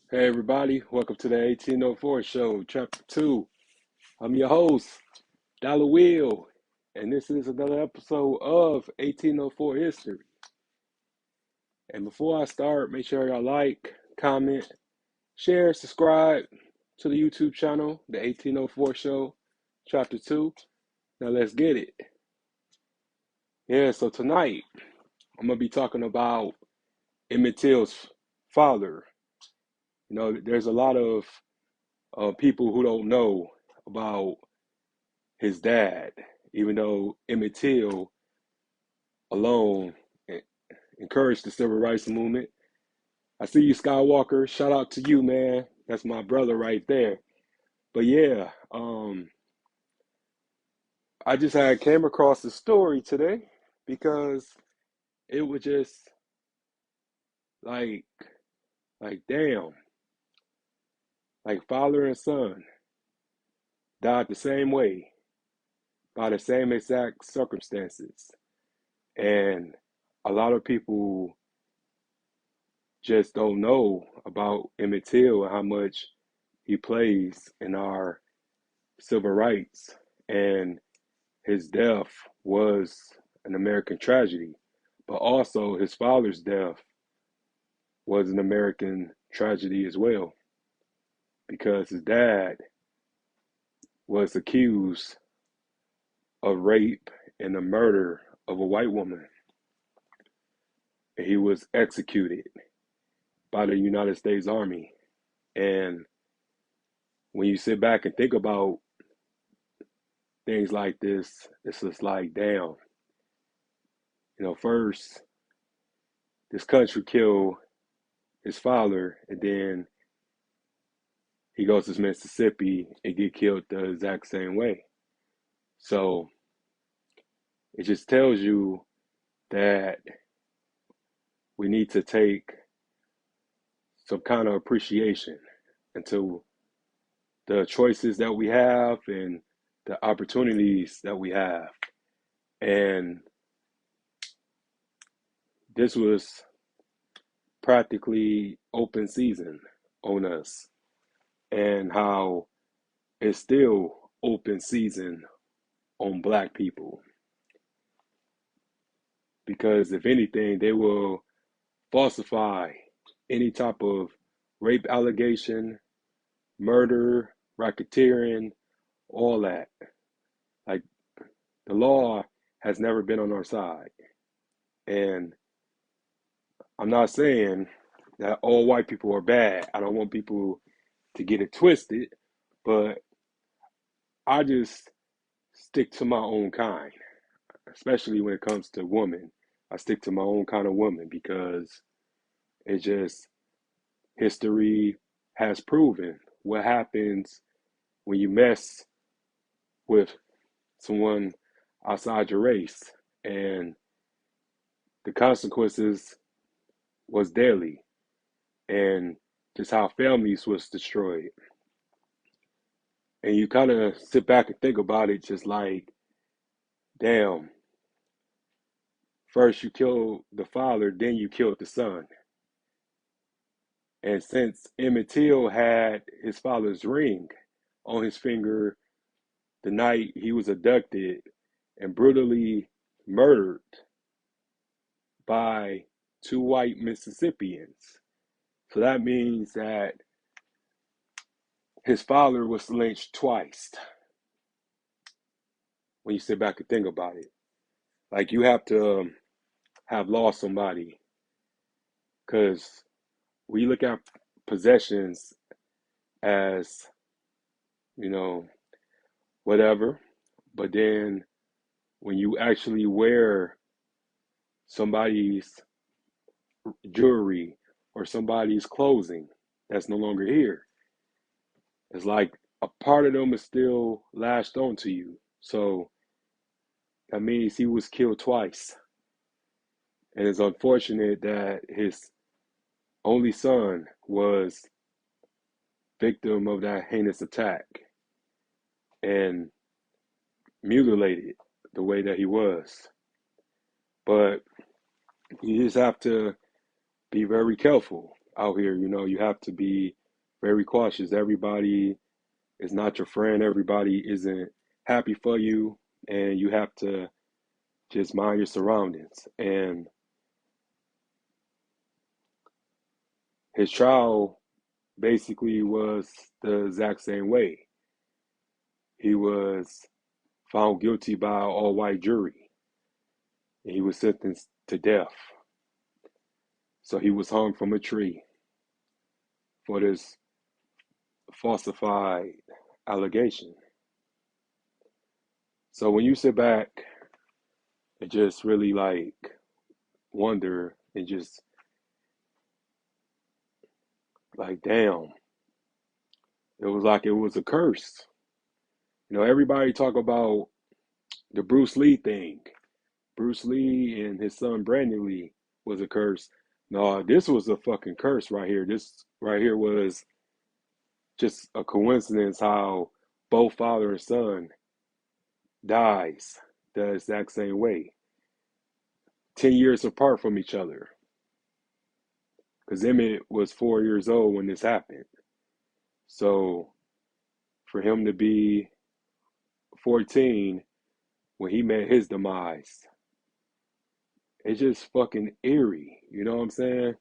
Hey everybody, welcome to the 1804 show, chapter 2. I'm your host, Dollar Will, and this is another episode of 1804 History. And before I start, make sure y'all like, comment, share, subscribe to the YouTube channel, the 1804 show, chapter 2. Now let's get it. Yeah, so tonight I'm going to be talking about Emmett Till's father. You know, there's a lot of people who don't know about his dad, even though Emmett Till alone encouraged the civil rights movement. I see you, Skywalker. Shout out to you, man. That's my brother right there. But yeah, I just had came across the story today because it was just like, damn, like father and son died the same way by the same exact circumstances, and a lot of people just don't know about Emmett Till and how much he plays in our civil rights. And his death was an American tragedy, but also his father's death was an American tragedy as well, because his dad was accused of rape and the murder of a white woman. And he was executed by the United States Army. And when you sit back and think about things like this, it's just like, damn, first this country killed his father, and then he goes to Mississippi and get killed the exact same way. So it just tells you that we need to take some kind of appreciation into the choices that we have and the opportunities that we have. And this was practically open season on us, and how it's still open season on Black people. Because if anything, they will falsify any type of rape allegation, murder, racketeering, all that. Like, the law has never been on our side. And I'm not saying that all white people are bad. I don't want people to get it twisted, but I just stick to my own kind, especially when it comes to women. I stick to my own kind of woman because it just, history has proven what happens when you mess with someone outside your race, and the consequences was deadly, and just how families was destroyed. And you kind of sit back and think about it, just like, damn, first you killed the father, then you killed the son. And since Emmett Till had his father's ring on his finger the night he was abducted and brutally murdered by two white Mississippians, so that means that his father was lynched twice. When you sit back and think about it, like, you have to have lost somebody, because we look at possessions as, you know, whatever, but then when you actually wear somebody's jewelry or somebody's clothing that's no longer here, it's like a part of them is still lashed onto you. So that means he was killed twice. And it's unfortunate that his only son was victim of that heinous attack and mutilated the way that he was. But you just have to be very careful, out here. You know, you have to be very cautious. Everybody is not your friend. Everybody isn't happy for you, and you have to just mind your surroundings. And his trial basically was the exact same way. He was found guilty by an all-white jury, and he was sentenced to death. So he was hung from a tree for this falsified allegation. So when you sit back and just really like wonder and just like, damn, it was like it was a curse. You know, everybody talk about the Bruce Lee thing. Bruce Lee and his son Brandon Lee was a curse. No, this was a fucking curse right here. This right here was just a coincidence how both father and son dies the exact same way, 10 years apart from each other. Because Emmett was 4 years old when this happened. So for him to be 14 when he met his demise, it's just fucking eerie. You know what I'm saying?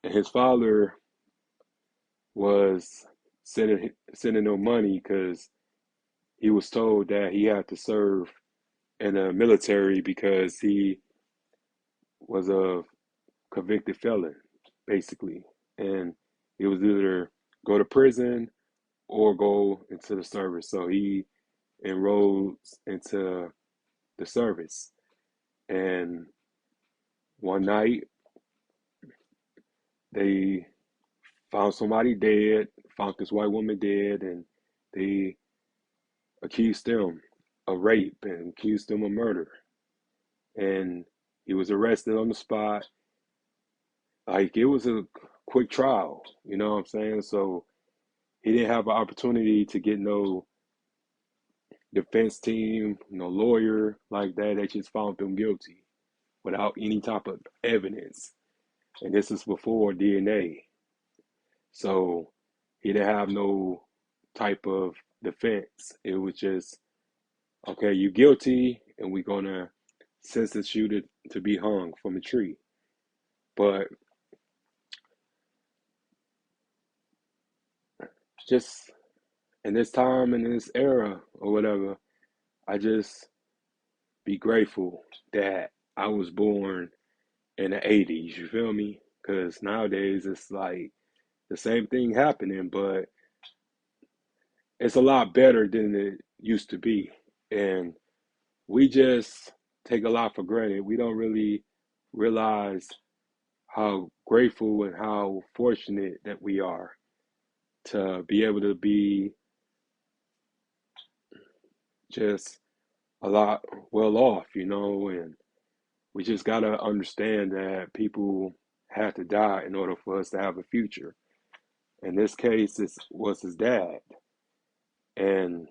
And his father was sending no money because he was told that he had to serve in the military because he was a convicted felon, basically. And he was either go to prison or go into the service. So he enrolled into the service. And one night they found somebody dead, found this white woman dead, and they accused him of rape and accused him of murder. And he was arrested on the spot. Like it was a quick trial, you know what I'm saying? So he didn't have an opportunity to get no defense team, no lawyer like that. They just found him guilty without any type of evidence. And this is before DNA. So he didn't have no type of defense. It was just, okay, you guilty, and we're gonna sentence you to be hung from a tree. But just in this time and in this era or whatever, I just be grateful that I was born in the 80s, you feel me? Because nowadays it's like the same thing happening, but it's a lot better than it used to be. And we just take a lot for granted. We don't really realize how grateful and how fortunate that we are to be able to be just a lot well off, you know, and we just gotta understand that people had to die in order for us to have a future. In this case, it was his dad, and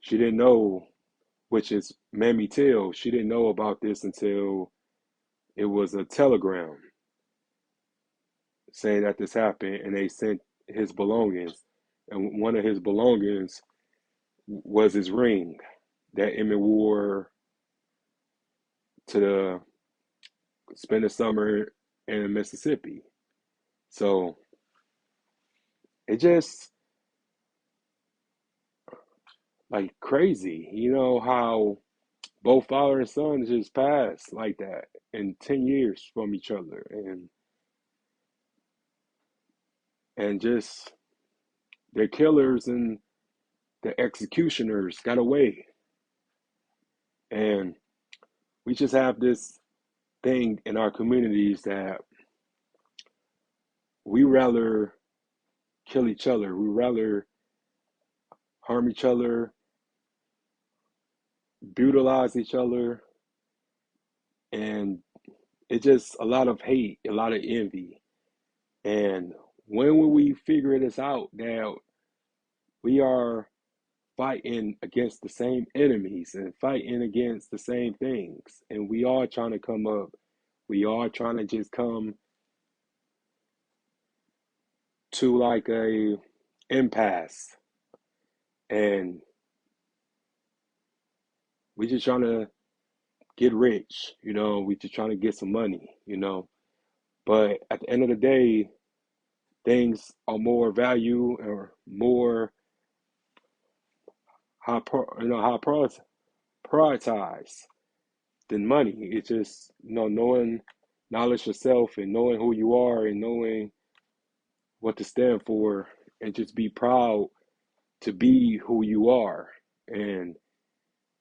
she didn't know, which is Mammy Till. She didn't know about this until it was a telegram saying that this happened, and they sent his belongings, and one of his belongings was his ring that Emmett wore to spend the summer in Mississippi. So it just like crazy, you know, how both father and son just passed like that in 10 years from each other, and just their killers and the executioners got away. And we just have this thing in our communities that we rather kill each other, we rather harm each other, brutalize each other, and it's just a lot of hate, a lot of envy. And when will we figure this out that we are fighting against the same enemies and fighting against the same things, and we are trying to come up, we are trying to just come to like a impasse, and we just trying to get rich, we just trying to get some money. But at the end of the day, things are more value or more high prioritize than money. It's just knowing knowledge yourself and knowing who you are and knowing what to stand for and just be proud to be who you are. And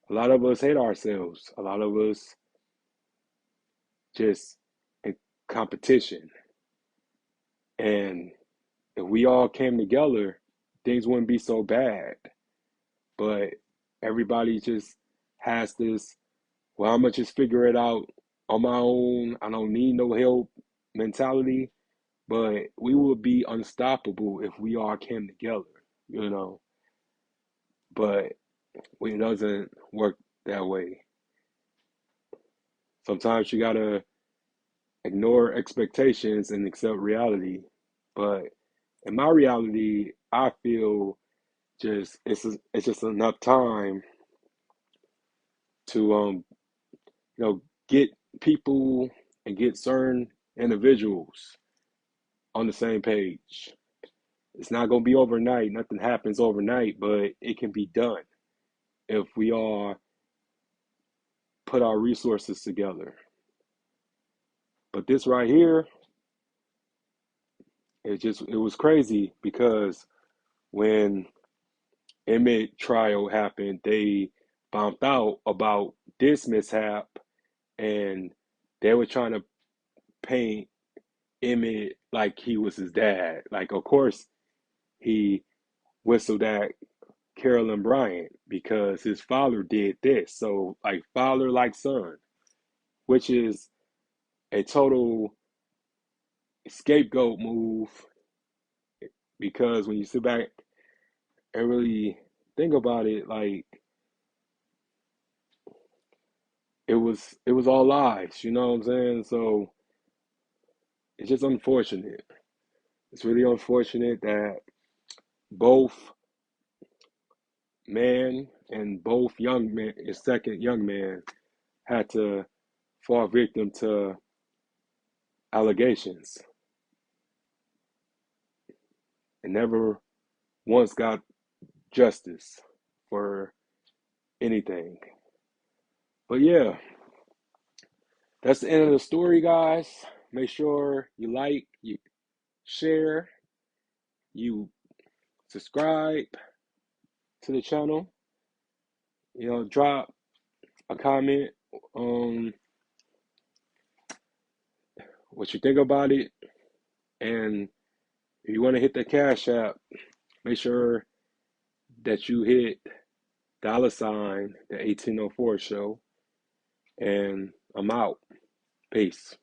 a lot of us hate ourselves. A lot of us just in competition. And if we all came together, things wouldn't be so bad. But everybody just has this, well, I'm gonna just figure it out on my own. I don't need no help mentality. But we would be unstoppable if we all came together. But it doesn't work that way. Sometimes you gotta ignore expectations and accept reality. But in my reality, I feel just it's just enough time to get people and get certain individuals on the same page. It's not gonna be overnight. Nothing happens overnight, but it can be done if we all put our resources together. But this right here, it was crazy because when Emmett trial happened, they found out about this mishap and they were trying to paint Emmett like he was his dad. Like, of course, he whistled at Carolyn Bryant because his father did this. So, like, father like son, which is a total scapegoat move because when you sit back and really think about it, like it was all lies, you know what I'm saying? So it's just unfortunate. It's really unfortunate that both man and both young man and second young man had to fall victim to allegations and never once got justice for anything. But yeah, that's the end of the story, guys. Make sure you like, you share, you subscribe to the channel. Drop a comment on what you think about it. And if you want to hit the Cash App, make sure that you hit $ the 1804 show. And I'm out. Peace.